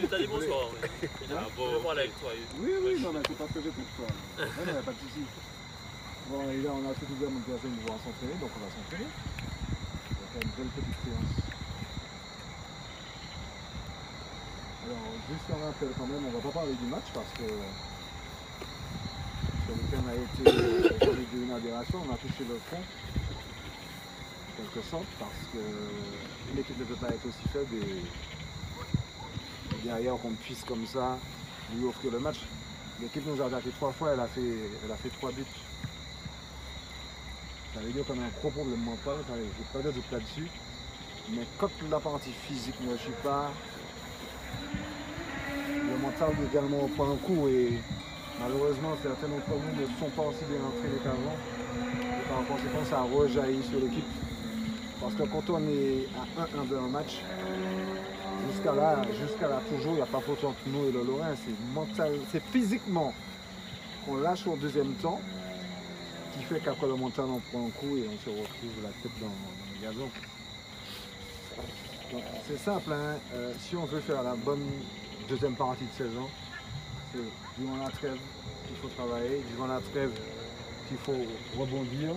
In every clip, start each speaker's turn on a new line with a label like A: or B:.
A: t'as dit bonsoir. Je vais parler avec toi.
B: Oui, non, mais c'est pas ce que j'ai fait de toi. Non, non, pas de soucis. Bon, et là, on a tout ouvert, mon personne de pouvoir s'entraîner, donc on va s'entraîner. On va faire une belle petite séance. Alors, juste un rappel quand même, on va pas parler du match parce que ce week-end a été une aberration, on a touché le fond, en quelque sorte, parce que l'équipe ne peut pas être aussi faible et derrière qu'on puisse comme ça lui offrir le match. L'équipe nous a attaqué 3 fois, elle a fait 3 buts. Ça veut dire qu'on a un gros problème mental, je n'ai pas de doute là-dessus. Mais quand la partie physique ne suit pas, le mental également prend un coup et malheureusement certains d'entre nous ne sont pas aussi bien entraînés qu'avant. Et par conséquent ça rejaillit sur l'équipe. Parce que quand on est à 1-1 dans un match, jusqu'à là toujours, il n'y a pas photo entre nous et le Lorrain. C'est mental, c'est physiquement qu'on lâche au deuxième temps, qui fait qu'après le mental on prend un coup et on se retrouve la tête dans le gazon. C'est simple, hein? Si on veut faire la bonne deuxième partie de saison, c'est durant la trêve qu'il faut travailler, durant la trêve qu'il faut rebondir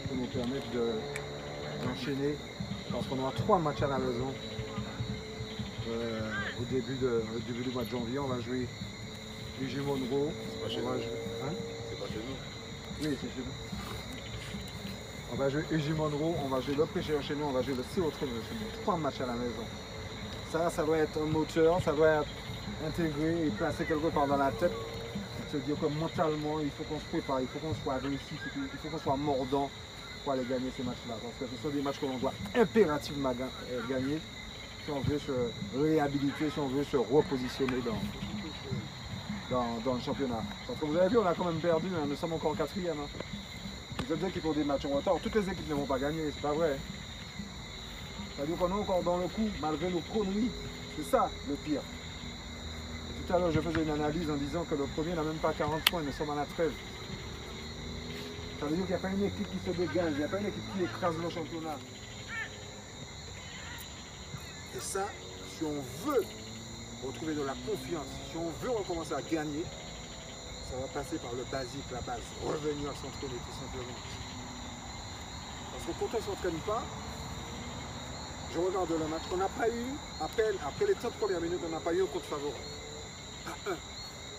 B: pour nous permettre d'enchaîner, parce qu'on aura 3 matchs à la maison. Au début du mois de janvier, on va jouer UJ Monroe.
C: C'est pas chez nous.
B: Hein?
C: C'est pas chez nous.
B: Oui, c'est chez nous. On va jouer UJ Monroe, on va jouer le Prêcher chez nous, on va jouer le CO chez nous. 3 matchs à la maison. Ça doit être un moteur, ça doit être intégré et placé quelque part dans la tête. Se dire que mentalement, il faut qu'on se prépare, il faut qu'on soit agressif, il faut qu'on soit mordant pour aller gagner ces matchs-là. Parce que ce sont des matchs que l'on doit impérativement gagner si on veut se réhabiliter, si on veut se repositionner dans le championnat. Parce que vous avez vu, on a quand même perdu, hein, nous sommes encore 4e. Hein. Les autres équipes ont des matchs en retard, toutes les équipes ne vont pas gagner, c'est pas vrai. C'est-à-dire qu'on est encore dans le coup, malgré nos conneries. C'est ça le pire. Et tout à l'heure, je faisais une analyse en disant que le premier n'a même pas 40 points, nous sommes à la trêve. Ça veut dire qu'il n'y a pas une équipe qui se dégage, il n'y a pas une équipe qui écrase le championnat. Et ça, si on veut retrouver de la confiance, si on veut recommencer à gagner, ça va passer par le basique, la base, revenir à s'entraîner tout simplement. Parce que quand on ne s'entraîne pas, je regarde le match, on n'a pas eu, après les 30 premières minutes, on n'a pas eu un compte favorable.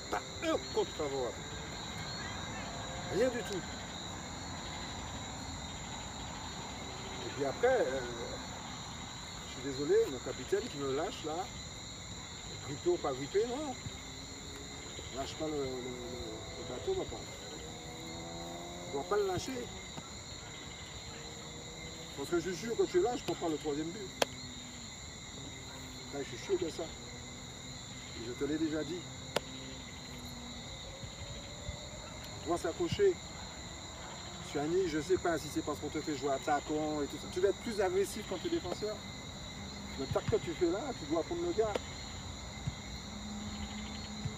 B: Pas un compte favorable. Rien du tout. Et puis après, je suis désolé, mon capitaine qui me lâche là, grippé ou pas grippé, non. Lâche pas le bateau, papa. On ne doit pas le lâcher. Parce que je suis sûr que tu es là, je prends pas le 3e but. Là, je suis sûr de ça. Et je te l'ai déjà dit. On doit s'accrocher. Suani, je ne sais pas si c'est parce qu'on te fait jouer attaquant et tout ça. Tu dois être plus agressif quand tu es défenseur. Le tac que tu fais là, tu dois prendre le gars.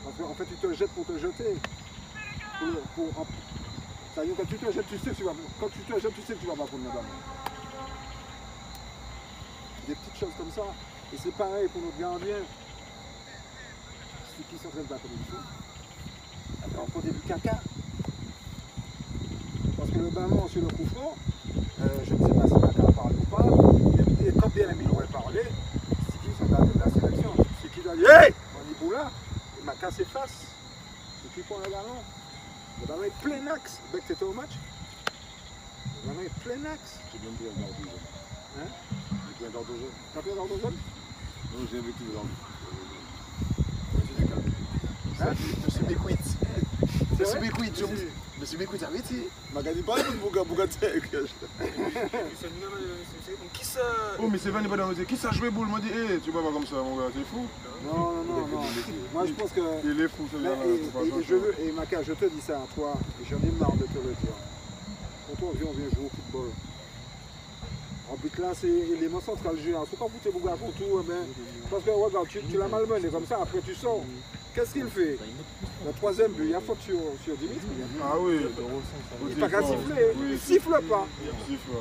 B: Parce qu'en fait, tu te jettes pour te jeter. C'est-à-dire que tu te jettes, tu sais que tu vas. Quand tu te jettes, tu sais que tu vas pas prendre le ballon. Des petites choses comme ça. Et c'est pareil pour notre gardien. Ceux qui s'entraînent pas comme il faut. Alors, au début, caca. Parce que le ballon sur le coup franc, je ne sais pas si Maca a parlé ou pas, et quand bien même il aurait parlé, c'est qui sont dans la sélection. C'est qui doit dire hey! On dit Boula, et Maca s'efface. C'est qui prend le ballon. Le ballon est plein axe. Dès que tu étais au match, le ballon est plein axe.
C: J'ai bien pris un ordre de jaune.
B: Hein?
C: J'ai pris un ordre de jaune.
B: T'as pris un ordre jaune?
C: Non, j'ai vécu l'ordre.
D: Monsieur Béquit. Monsieur Béquit, Monsieur Béquit, arrêtez. Magadi pas pour Bougatek.
C: Oh, mais c'est venu pas dans le qui ça joué boule, m'a dit, hé, tu vas pas comme ça, mon gars, t'es fou.
B: Non. Moi je pense que.
C: Il est fou, celui-là.
B: Et Maca, je te dis ça à toi, et j'en ai marre de te le dire. Quand on vient jouer au football. En but là, c'est l'élément central du jeu. Il faut pas foutre Bouga pour tout. Parce que regarde, tu l'as malmené comme ça, après tu sors. Qu'est-ce qu'il fait? Le 3e but, il y a faute sur Dimitri.
C: Ah oui.
B: Il n'est pas qu'à siffler, il ne siffle pas.
C: Il siffle.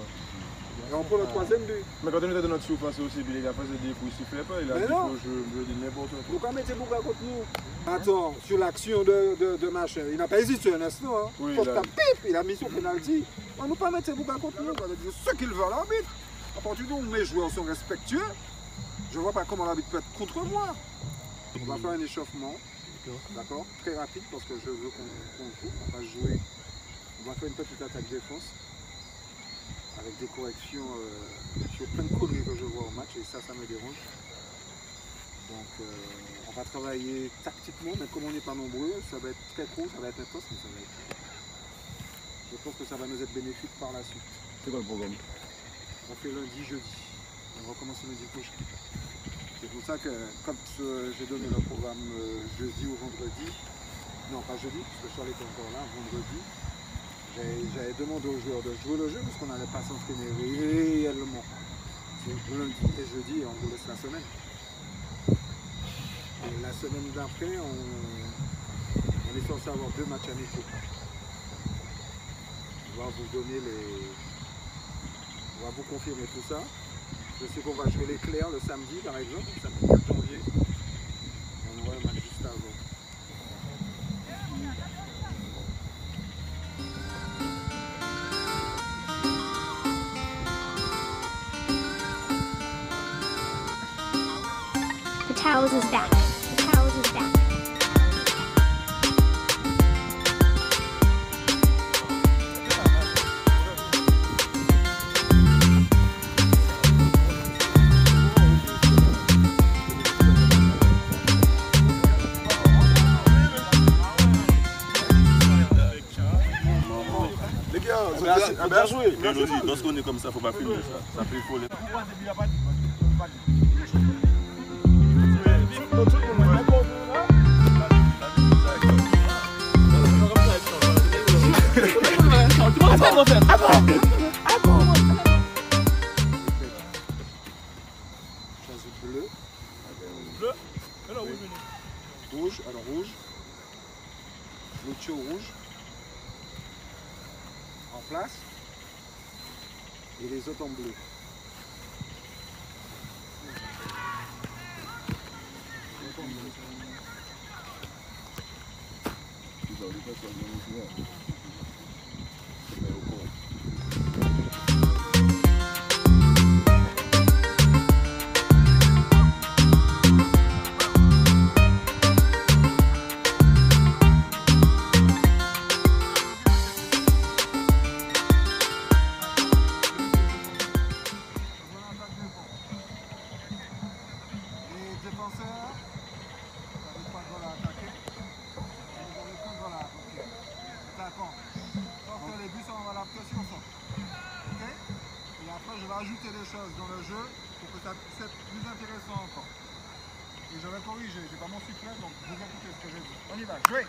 B: Et on prend le troisième but.
C: Mais quand on était dans notre surface aussi, puis les gars faisaient des coups, ils sifflaient pas, il a dit faut je dis n'importe quoi.
B: Pourquoi mettez beaucoup contre nous? Attends, sur l'action de machin, il n'a pas hésité un instant. Hein.
C: Oui,
B: Faut que pip, il a mis son penalty. On ne peut pas mettre beaucoup contre nous. On va dire ce qu'il veut à l'arbitre. À partir du moment où mes joueurs sont respectueux, je ne vois pas comment l'arbitre peut être contre moi. On va faire un échauffement, d'accord? Très rapide parce que je veux qu'on joue. On va jouer. On va faire une petite attaque défense avec des corrections sur plein de conneries que je vois au match et ça me dérange. Donc on va travailler tactiquement, mais comme on n'est pas nombreux, ça va être très court, ça va être intense, mais ça va être... Je pense que ça va nous être bénéfique par la suite.
C: C'est quoi le programme?
B: On fait lundi, jeudi. On recommence lundi prochain. C'est pour ça que quand j'ai donné le programme jeudi ou vendredi, non pas jeudi, parce que Charles était encore là, vendredi, j'avais demandé aux joueurs de jouer le jeu parce qu'on n'allait pas s'entraîner réellement. C'est lundi et jeudi et on vous laisse la semaine. Et la semaine d'après, on est censé avoir 2 matchs amicaux. On va vous donner les... On va vous confirmer tout ça. Je sais qu'on va jouer l'éclair le samedi par exemple, samedi 4 janvier. On aura un match juste avant.
E: The Towers is back. The Towers is back.
C: Les gars, bien joué.
A: Mélodie, lorsqu'on est comme ça, faut pas filmer ça. Ça fait faux.
B: Chaise bleue. Rouge, alors rouge. Lucho rouge. En place. Et les autres en bleu. Les défenseurs, vous avez 3 goals à attaquer. Et vous avez 5 goals à attaquer. Attaquant. Donc les buts sont à la pression. Ok? Et après je vais ajouter des choses dans le jeu pour que ça puisse être plus intéressant encore. Et je vais corriger, j'ai pas mon sifflet donc vous écoutez ce que j'ai dit. On y va, jouez!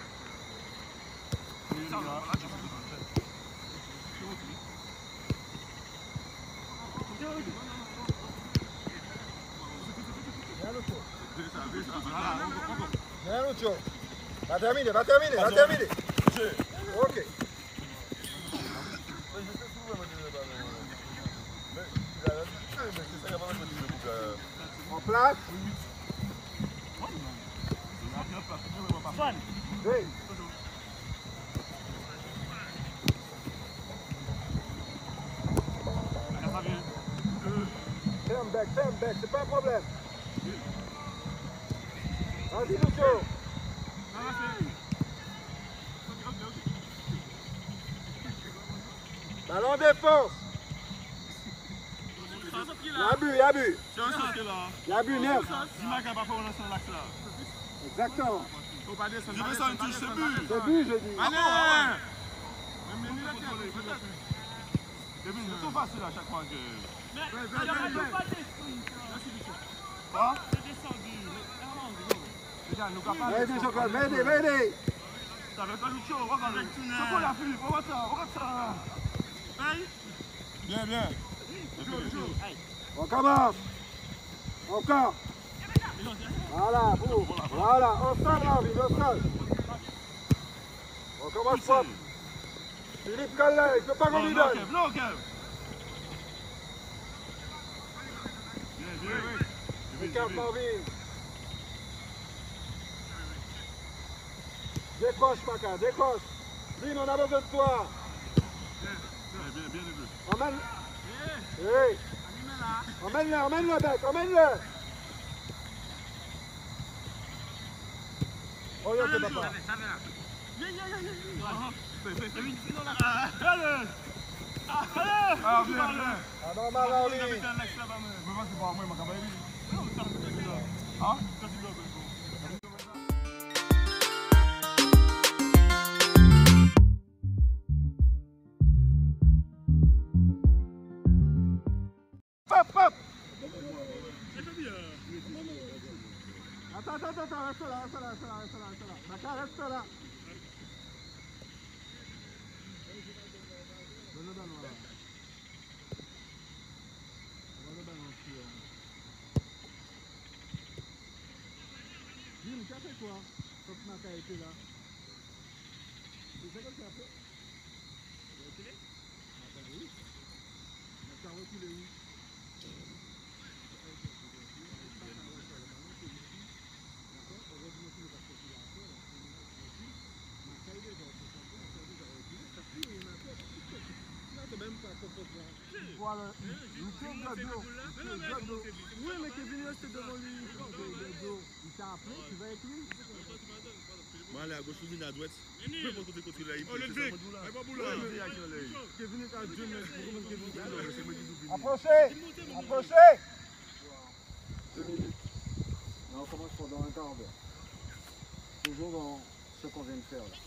B: Bien Lucho. Va terminer. Ok. En place. Oui. Ferme bec, c'est pas un problème. Vas-y Lucho. Ballon défense. Y'a but. Y'a but, merde. Exactement. C'est but, je dis.
A: Allez! C'est trop facile à chaque fois que...
B: M'aider.
A: Bien.
B: On commence. Encore. Voilà, au sol, Arvin, au sol. On commence propre. Philippe Calais, il ne peut pas qu'on lui donne. carte, Marvin. Décroche, Maca, décroche. Lynn, on a besoin de toi.
A: Bien joué.
B: Emmène. Hey. Emmène-le, emmène-le, Beck, emmène-le. Oriente, papa.
A: Ah, bien.
B: Ah non, Marvin. Hop, hop. Attends, reste là, reste là. Maca, reste là. Donne le ballon là. Donne le ballon ici. Jim, tu as fait quoi quand Maca était là? C'est ça que tu as fait? Tu as reculé? Attends, oui. Tu as reculé où? Voilà, oui, mais Kevin reste devant lui. Il t'a appelé, tu vas avec lui.
A: Moi, aller à gauche, ou à droite. Peu importe côté côté là.
C: Oh, le Vic. Kevin est à Dieu, mais
B: Approchez. Approchez. 2 minutes. Là, on commence pendant un quart d'heure. Toujours dans ce qu'on vient de faire là.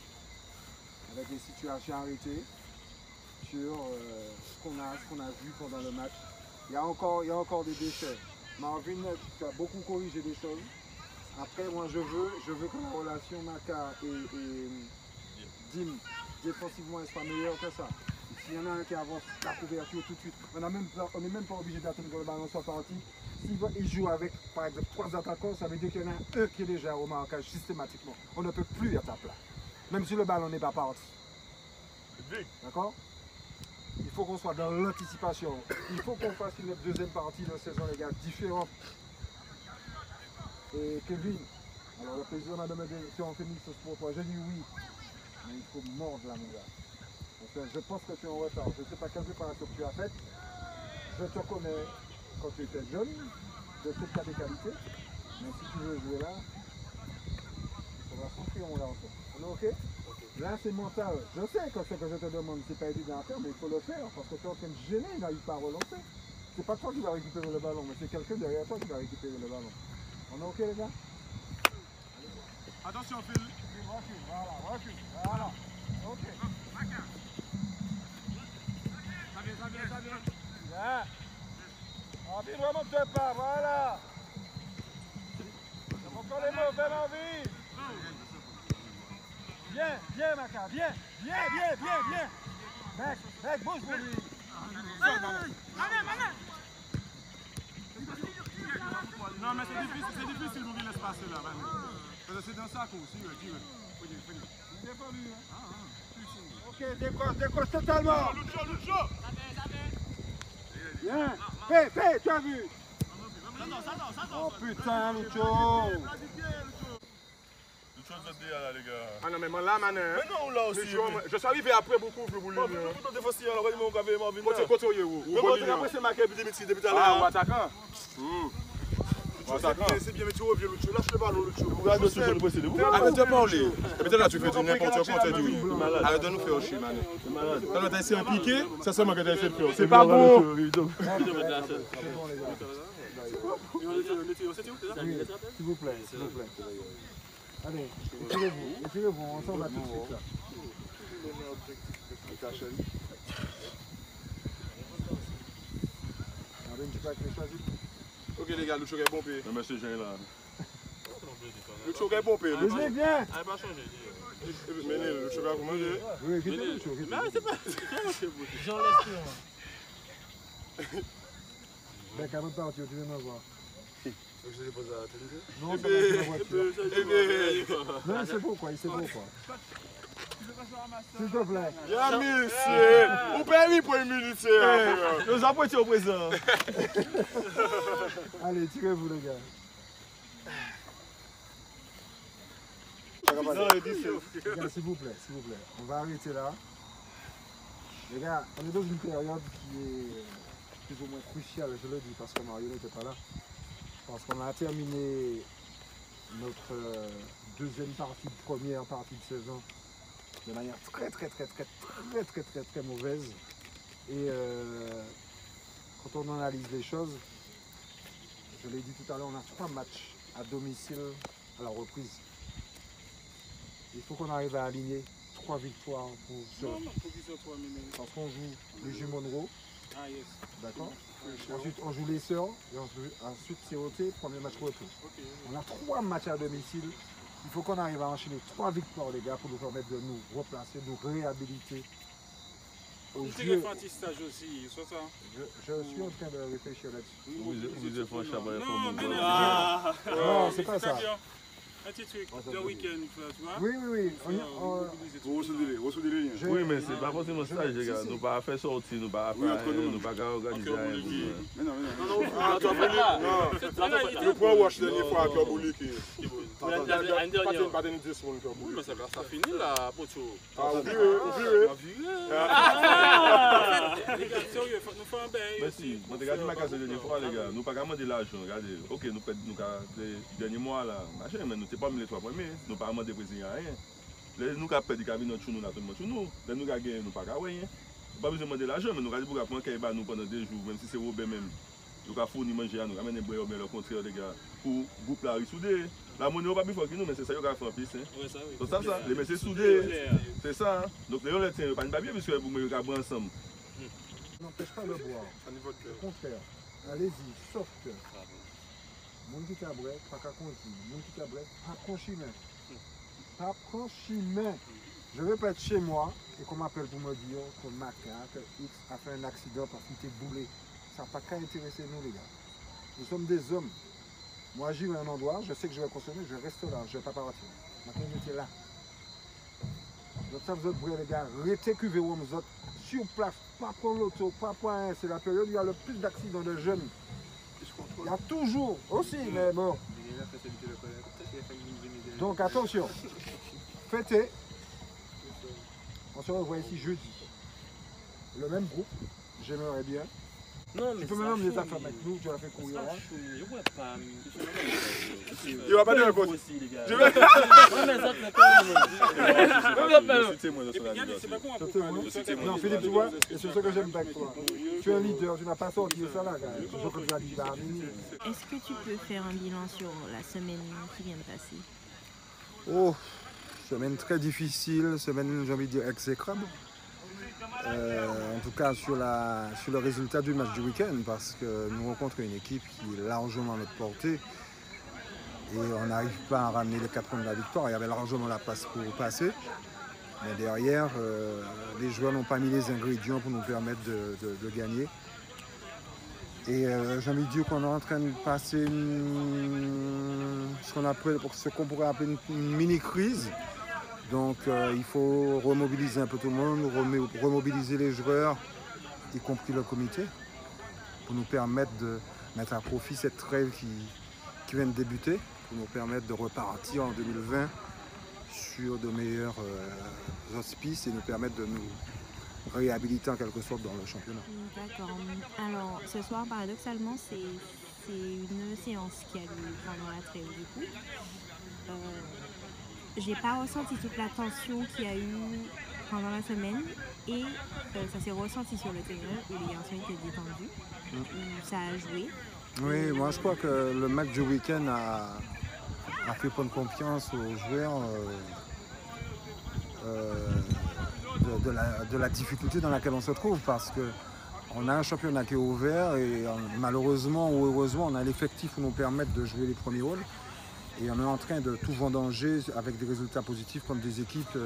B: Avec des situations arrêtées sur ce qu'on a vu pendant le match. Il y a encore des déchets. Marvin, tu as beaucoup corrigé des choses. Après, moi, je veux que la relation Maca et Dim, défensivement, elle soit meilleure que ça. S'il y en a un qui avance la couverture tout de suite, on n'est même pas obligé d'attendre que le ballon soit parti. S'il joue avec, par exemple, 3 attaquants, ça veut dire qu'il y en a un qui est déjà au marquage systématiquement. On ne peut plus être à plat. Même si le ballon n'est pas parti. D'accord? Il faut qu'on soit dans l'anticipation. Il faut qu'on fasse une deuxième partie de saison, les gars, différente. Et Kevin, alors le président m'a demandé si on fait mix pour toi. J'ai dit oui, mais il faut mordre là, mon gars. Parce que je pense que tu es en retard. Je ne sais pas quelle préparation tu as faite. Je te connais quand tu étais jeune, je sais que tu as des qualités. Mais si tu veux jouer là, il faudra souffrir, mon garçon. On est OK? Là, c'est mental. Je sais que ce que je te demande, c'est pas évident à faire, mais il faut le faire parce que tu es en train de gêner, il n'arrive pas à relancer. C'est pas toi qui va récupérer le ballon, mais c'est quelqu'un derrière toi qui va récupérer le ballon. On est OK, les gars?
C: Attention, Phil.
B: Recule, voilà. OK.
C: Ça vient.
B: Bien. Envie, remonte pas, voilà. Encore les mauvais envie. Viens, Maca, viens. Mec, bouge pour lui.
C: Non, mais c'est difficile d'ouvrir l'espace là. Parce que c'est dans ça aussi, tu veux.
B: Ok, décroche totalement.
C: Lucho.
B: Bien. Fais, tu as vu. Oh putain, Lucho.
A: Là, les gars.
C: Ah non, mais là, mané.
A: Mais non, là aussi.
C: Je suis arrivé après beaucoup pour vous. Côté, après, c'est marqué depuis tout à l'heure. Ah, ou attaquant. C'est bien, mais tu reviens, Lucho. Lâche le ballon, Lucho.
A: Arrête de parler.
C: Peut-être là, tu fais du n'importe quoi, tu as dit. Arrête de nous faire chier, mané. Quand tu as essayé de piquer, ça seulement que tu as essayé de faire. C'est pas bon.
B: S'il vous plaît. Allez, étirez-vous, on s'en va tout de suite là. Tu peux choisir.
C: Ok les gars, Lucho est pompé.
A: Non, mais c'est gênant là.
C: Lucho est pompé.
B: Viens, viens.
A: Elle va changer.
C: Mais Lucho va commander.
B: Oui, quittez Lucho.
A: Mais c'est pas.
F: J'en laisse plus.
B: Mec, avant de partir, tu viens me voir.
C: Je l'ai posé à la télé.
B: Non, ça va, c'est la voiture. Non, c'est beau quoi, il sait beau quoi. S'il te plaît.
C: Y'a monsieur. Vous payez pour une minute.
A: Nous apprêtons au présent.
B: Allez, tirez-vous les gars.
C: Non, il dit
B: Les gars, s'il vous plaît. On va arrêter là. Les gars, on est dans une période qui est plus ou moins cruciale, je le dis, parce que Mario n'était pas là. Parce qu'on a terminé notre deuxième partie, première partie de saison de manière très mauvaise. Et quand on analyse les choses, je l'ai dit tout à l'heure, on a 3 matchs à domicile à la reprise. Il faut qu'on arrive à aligner 3 victoires parce qu'on joue les Jumonneau.
F: Ah, yes.
B: D'accord. Ensuite, on joue les Sœurs et ensuite COT, premier match retour.
F: Okay.
B: On a 3 matchs à domicile. Il faut qu'on arrive à enchaîner 3 victoires, les gars, pour nous permettre de nous replacer, de nous réhabiliter.
F: Vous avez fait un petit stage aussi, soit ça?
B: Je suis en train de réfléchir là-dessus.
A: Vous avez fait un chabat.
B: Non, c'est pas ça.
F: Un petit truc, le week-end, tu vois?
B: Oui.
A: Oui, mais c'est pas forcément stage, les gars. Nous pas faire sortir, nous pas organiser rien.
C: Non, je prends Wash dernière fois à Club Ouli qui.
F: Pas de 10 secondes. Oui, mais ça finit là, Pocho.
C: Ah, oui.
F: Les gars, sérieux, faut nous faire un bail.
A: Merci. Moi, regardez ma case la dernière fois, les gars. Nous pas demander l'argent. Regardez. Ok, nous avons les derniers mois là. Machin, mais nous n'étions pas mis les 3 premiers. Nous pas demandé président rien. Nous avons perdu le cabinet de nous, là, tout le monde. Nous avons gagné, nous pas gagné. Pas besoin de demander l'argent, mais nous avons dit pour prendre quelqu'un nous pendant 2 jours, même si c'est Robert même. Nous avons fourni manger à nous, ramener boire, mais le contraire, les gars. Pour le groupe là, soudé. La monnaie n'est pas plus fort que nous, mais c'est ça qui a fait en plus.
F: Oui, ça, oui.
A: Donc ça, les messieurs soudés. C'est ça. Donc les gens ne tiennent pas de papier, parce que vous me regardez ensemble.
B: N'empêche pas de boire. Au contraire, allez-y, sauf que. Mon qui cabret, pas qu'à conduire. Mon qui cabret, pas conchimer. Pas conchimer. Je ne veux pas être chez moi et qu'on m'appelle pour me dire que Maca, que X a fait un accident parce qu'il était boulé. Ça n'a pas qu'à intéresser nous, les gars. Nous sommes des hommes. Moi, j'y vais à un endroit, je sais que je vais consommer, je reste là, je ne vais pas partir. Maintenant, j'étais là. Donc, ça, vous autres, les gars, restez cuvés, vous autres, sur place, pas prendre l'auto, pas prendre un. C'est la période où il y a le plus d'accidents de jeunes. Il y a toujours aussi, mais bon. Donc, attention. Fêtez. On se revoit ici jeudi. Le même groupe, j'aimerais bien.
F: Non, mais
B: tu peux maintenant amener ta femme avec nous, tu vas faire courir.
F: Je vois pas.
C: Il va pas dire un pote.
F: Je vais.
B: Non, Philippe, tu vois, et c'est ce que j'aime pas avec toi. Tu es un leader, tu n'as pas sorti ça là, gars. C'est ce que tu as dit là.
G: Est-ce que tu peux faire un bilan sur la semaine qui vient de passer?
B: Oh, semaine très difficile, semaine, j'ai envie de dire, exécrable. En tout cas sur le résultat du match du week-end, parce que nous rencontrons une équipe qui est largement à notre portée et on n'arrive pas à ramener les 4 points de la victoire. Il y avait largement la place pour passer, mais derrière les joueurs n'ont pas mis les ingrédients pour nous permettre de gagner. Et j'ai envie de dire qu'on est en train de passer ce qu'on pourrait appeler une mini-crise. Donc il faut remobiliser un peu tout le monde, remobiliser les joueurs, y compris le comité, pour nous permettre de mettre à profit cette trêve qui vient de débuter, pour nous permettre de repartir en 2020 sur de meilleurs auspices et nous permettre de nous réhabiliter en quelque sorte dans le championnat.
G: D'accord. Alors ce soir, paradoxalement, c'est une séance qui a lieu pendant la trêve du coup. J'ai pas ressenti toute la tension qu'il y a eu pendant la semaine et ça s'est ressenti sur le terrain où les garçons étaient détendus, où ça a joué.
B: Oui, moi je crois que le match du week-end a fait prendre confiance aux joueurs de la difficulté dans laquelle on se trouve parce qu'on a un championnat qui est ouvert et malheureusement ou heureusement on a l'effectif pour nous permettre de jouer les premiers rôles. Et on est en train de tout vendanger avec des résultats positifs contre des équipes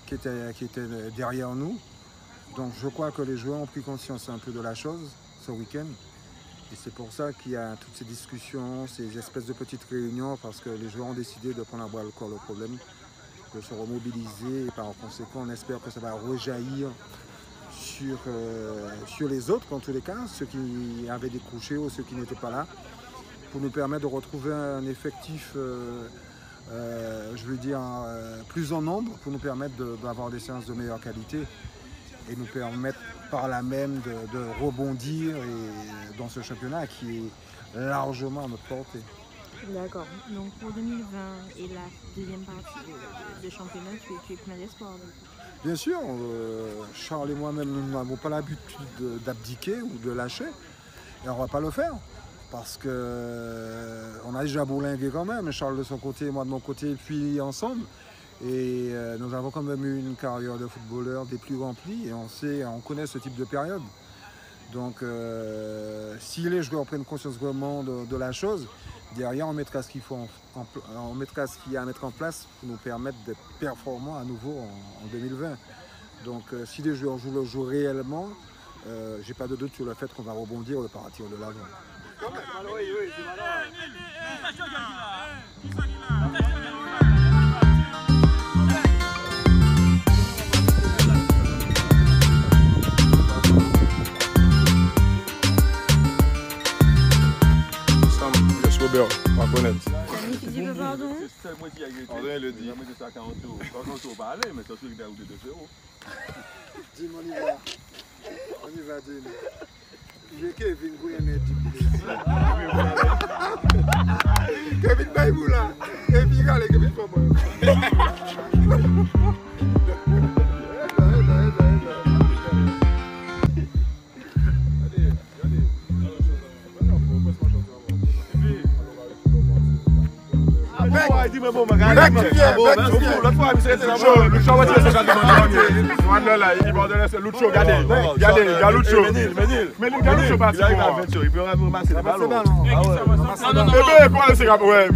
B: qui étaient derrière nous. Donc je crois que les joueurs ont pris conscience un peu de la chose ce week-end. Et c'est pour ça qu'il y a toutes ces discussions, ces espèces de petites réunions, parce que les joueurs ont décidé de prendre à bras le corps le problème, de se remobiliser. Et par conséquent, on espère que ça va rejaillir sur les autres, en tous les cas, ceux qui avaient décroché ou ceux qui n'étaient pas là, pour nous permettre de retrouver un effectif, je je veux dire, plus en nombre pour nous permettre d'avoir des séances de meilleure qualité et nous permettre par là même de rebondir dans ce championnat qui est largement à notre portée.
G: D'accord. Donc pour 2020 et la deuxième partie de championnat, tu es plein d'espoir.
B: Bien sûr, Charles et moi-même, nous n'avons pas l'habitude d'abdiquer ou de lâcher. Et on ne va pas le faire. Parce qu'on a déjà bourlingué quand même, Charles de son côté, moi de mon côté, puis ensemble. Et nous avons quand même eu une carrière de footballeur des plus remplies et on connaît ce type de période. Donc si les joueurs prennent conscience vraiment de la chose, derrière on mettra ce qu'il faut on mettra ce qu'il y a à mettre en place pour nous permettre d'être performants à nouveau en 2020. Donc si les joueurs jouent le jeu réellement, j'ai pas de doute sur le fait qu'on va rebondir et partir de l'avant.
C: Robert, on va connaître.
G: Tu dis que pardon?
A: C'est moi qui ai été.
C: Pardon, il le dit.
A: Je vais ça à 40 euros. 40 euros pas aller, mais c'est sûr qu'il y a eu 2 euros.
B: Dis-moi, on y va. On y va, dis-moi. J'ai Kevin Gouyanet. Kevin Baïboula. Et puis, regardez, Kevin Pomo.
A: Dis-moi, bon, regarde. L'autre fois, il s'est Lucho, va tirer ce genre de monde. Là, il va donner ce Lucho, regardez. Regardez, Lucho. Mais Lucho, pas si bon. Il peut ramasser les ballons.
C: Eh bien, quoi, c'est grave, ouais.